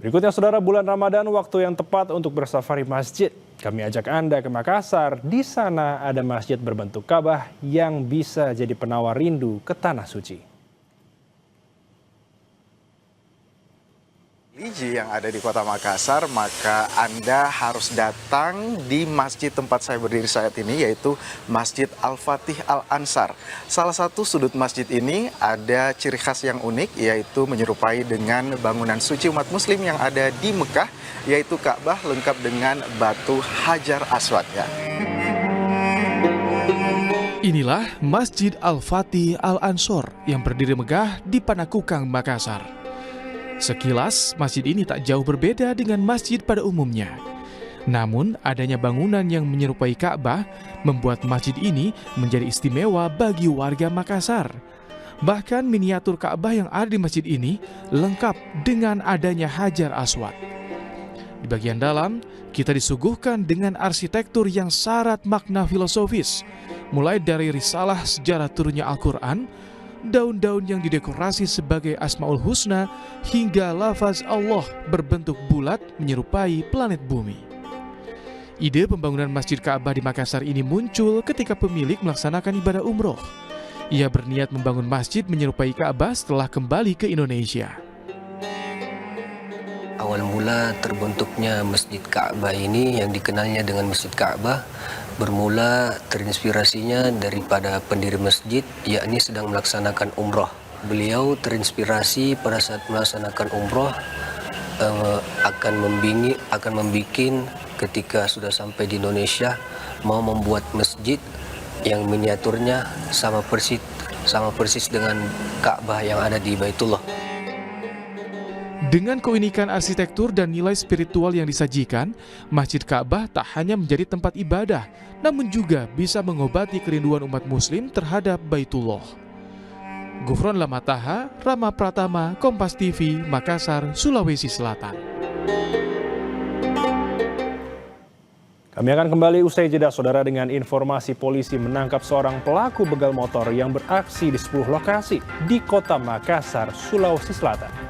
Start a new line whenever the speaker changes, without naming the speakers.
Berikutnya saudara, bulan Ramadan waktu yang tepat untuk bersafari masjid. Kami ajak Anda ke Makassar. Di sana ada masjid berbentuk Ka'bah yang bisa jadi penawar rindu ke tanah suci.
Religi yang ada di kota Makassar, maka Anda harus datang di masjid tempat saya berdiri saat ini, yaitu Masjid Al-Fatih Al-Ansar. Salah satu sudut masjid ini ada ciri khas yang unik, yaitu menyerupai dengan bangunan suci umat muslim yang ada di Mekah, yaitu Ka'bah lengkap dengan batu Hajar Aswad. Ya.
Inilah Masjid Al-Fatih Al-Ansar yang berdiri megah di Panakukang, Makassar. Sekilas, masjid ini tak jauh berbeda dengan masjid pada umumnya. Namun, adanya bangunan yang menyerupai Ka'bah membuat masjid ini menjadi istimewa bagi warga Makassar. Bahkan miniatur Ka'bah yang ada di masjid ini lengkap dengan adanya Hajar Aswad. Di bagian dalam, kita disuguhkan dengan arsitektur yang syarat makna filosofis, mulai dari risalah sejarah turunnya Al-Quran, daun-daun yang didekorasi sebagai Asmaul Husna, hingga lafaz Allah berbentuk bulat menyerupai planet bumi. Ide pembangunan Masjid Ka'bah di Makassar ini muncul ketika pemilik melaksanakan ibadah umroh. Ia berniat membangun masjid menyerupai Ka'bah setelah kembali ke Indonesia.
Awal mula terbentuknya Masjid Ka'bah ini yang dikenalnya dengan Masjid Ka'bah bermula terinspirasinya daripada pendiri masjid, yakni sedang melaksanakan umroh. Beliau terinspirasi pada saat melaksanakan umroh akan membuat ketika sudah sampai di Indonesia mau membuat masjid yang miniaturnya sama persis dengan Ka'bah yang ada di Baitullah.
Dengan keunikan arsitektur dan nilai spiritual yang disajikan, Masjid Ka'bah tak hanya menjadi tempat ibadah, namun juga bisa mengobati kerinduan umat muslim terhadap Baitullah. Gufron Lamataha, Rama Pratama, Kompas TV, Makassar, Sulawesi Selatan.
Kami akan kembali usai jeda saudara dengan informasi polisi menangkap seorang pelaku begal motor yang beraksi di 10 lokasi di kota Makassar, Sulawesi Selatan.